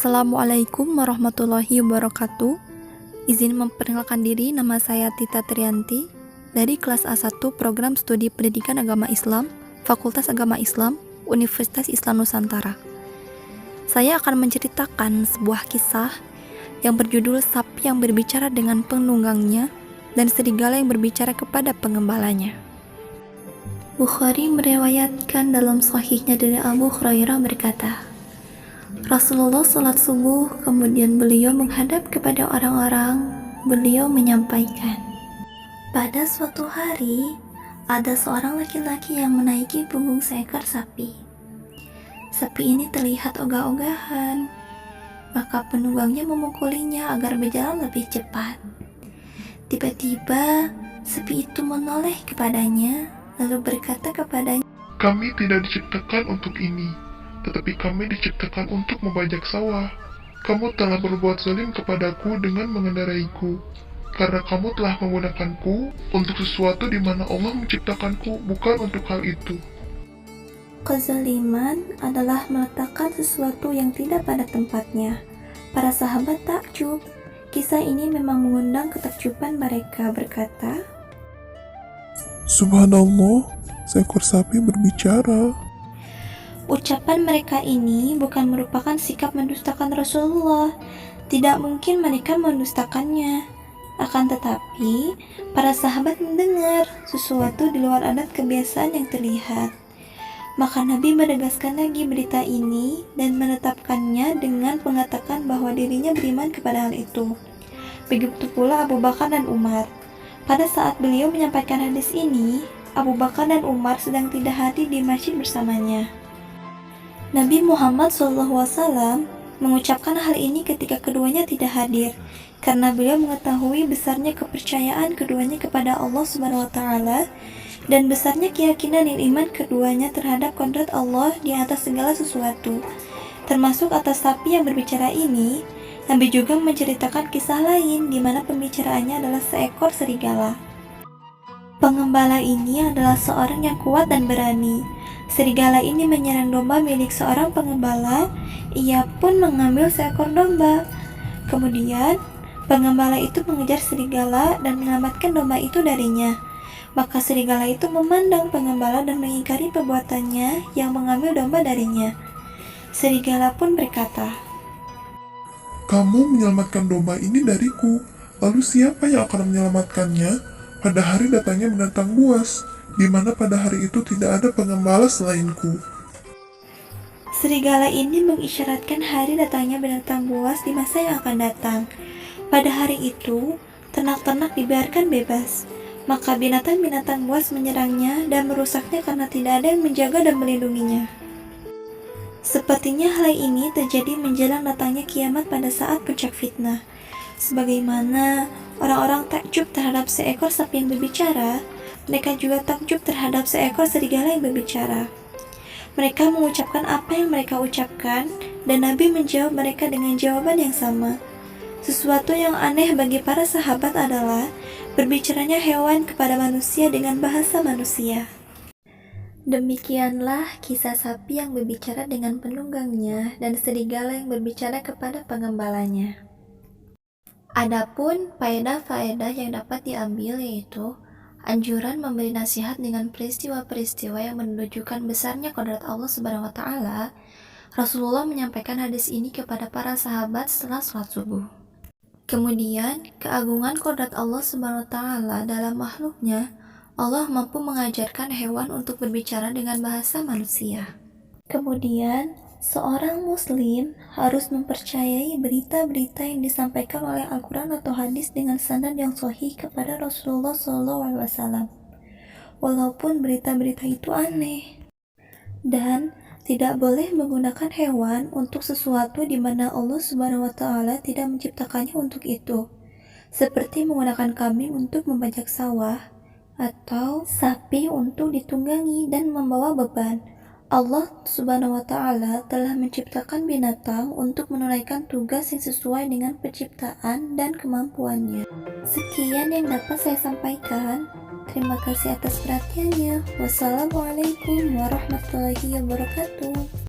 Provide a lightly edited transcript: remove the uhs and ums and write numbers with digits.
Assalamualaikum warahmatullahi wabarakatuh. Izin memperkenalkan diri, nama saya Tita Trianti dari kelas A1 Program Studi Pendidikan Agama Islam, Fakultas Agama Islam, Universitas Islam Nusantara. Saya akan menceritakan sebuah kisah yang berjudul Sapi yang berbicara dengan penunggangnya dan serigala yang berbicara kepada pengembalanya. Bukhari meriwayatkan dalam sahihnya dari Abu Hurairah berkata, Rasulullah salat subuh, kemudian beliau menghadap kepada orang-orang. Beliau menyampaikan, pada suatu hari, ada seorang laki-laki yang menaiki punggung seekor sapi. Sapi ini terlihat ogah-ogahan, maka penunggangnya memukulinya agar berjalan lebih cepat. Tiba-tiba, sapi itu menoleh kepadanya, lalu berkata kepadanya, Kami tidak diciptakan untuk ini, tetapi kami diciptakan untuk membajak sawah. Kamu telah berbuat zalim kepadaku dengan mengendaraiku, karena kamu telah menggunakanku untuk sesuatu di mana Allah menciptakanku, bukan untuk hal itu. Kezaliman adalah meletakkan sesuatu yang tidak pada tempatnya. Para sahabat takjub. Kisah ini memang mengundang ketakjuban mereka, berkata, Subhanallah, seekor sapi berbicara. Ucapan mereka ini bukan merupakan sikap mendustakan Rasulullah. Tidak mungkin mereka mendustakannya. Akan tetapi, para sahabat mendengar sesuatu di luar adat kebiasaan yang terlihat. Maka Nabi menegaskan lagi berita ini dan menetapkannya dengan mengatakan bahwa dirinya beriman kepada hal itu. Begitu pula Abu Bakar dan Umar. Pada saat beliau menyampaikan hadis ini, Abu Bakar dan Umar sedang tidak hadir di masjid bersamanya. Nabi Muhammad SAW mengucapkan hal ini ketika keduanya tidak hadir, karena beliau mengetahui besarnya kepercayaan keduanya kepada Allah SWT dan besarnya keyakinan dan iman keduanya terhadap kodrat Allah di atas segala sesuatu. Termasuk atas sapi yang berbicara ini, Nabi juga menceritakan kisah lain di mana pembicaraannya adalah seekor serigala. Pengembala ini adalah seorang yang kuat dan berani. Serigala ini menyerang domba milik seorang pengembala. Ia pun mengambil seekor domba. Kemudian, pengembala itu mengejar serigala dan menyelamatkan domba itu darinya. Maka serigala itu memandang pengembala dan mengingkari perbuatannya yang mengambil domba darinya. Serigala pun berkata, Kamu menyelamatkan domba ini dariku, lalu siapa yang akan menyelamatkannya? Pada hari datangnya binatang buas, di mana pada hari itu tidak ada pengembala selainku. Serigala ini mengisyaratkan hari datangnya binatang buas di masa yang akan datang. Pada hari itu, ternak-ternak dibiarkan bebas. Maka binatang-binatang buas menyerangnya dan merusaknya karena tidak ada yang menjaga dan melindunginya. Sepertinya hal ini terjadi menjelang datangnya kiamat pada saat puncak fitnah. Sebagaimana orang-orang takjub terhadap seekor sapi yang berbicara, mereka juga takjub terhadap seekor serigala yang berbicara. Mereka mengucapkan apa yang mereka ucapkan, dan Nabi menjawab mereka dengan jawaban yang sama. Sesuatu yang aneh bagi para sahabat adalah berbicaranya hewan kepada manusia dengan bahasa manusia. Demikianlah kisah sapi yang berbicara dengan penunggangnya dan serigala yang berbicara kepada pengembalanya. Adapun faedah-faedah yang dapat diambil yaitu anjuran memberi nasihat dengan peristiwa-peristiwa yang menunjukkan besarnya kodrat Allah Subhanahu wa Ta'ala. Rasulullah menyampaikan hadis ini kepada para sahabat setelah sholat subuh. Kemudian, keagungan kodrat Allah Subhanahu wa Ta'ala dalam makhluknya, Allah mampu mengajarkan hewan untuk berbicara dengan bahasa manusia. Kemudian, seorang muslim harus mempercayai berita-berita yang disampaikan oleh Al-Quran atau hadis dengan sanad yang sahih kepada Rasulullah SAW. Walaupun berita-berita itu aneh. Dan tidak boleh menggunakan hewan untuk sesuatu di mana Allah Subhanahu wa Ta'ala tidak menciptakannya untuk itu. Seperti menggunakan kambing untuk membajak sawah atau sapi untuk ditunggangi dan membawa beban. Allah Subhanahu wa Ta'ala telah menciptakan binatang untuk menunaikan tugas yang sesuai dengan penciptaan dan kemampuannya. Sekian yang dapat saya sampaikan. Terima kasih atas perhatiannya. Wassalamualaikum warahmatullahi wabarakatuh.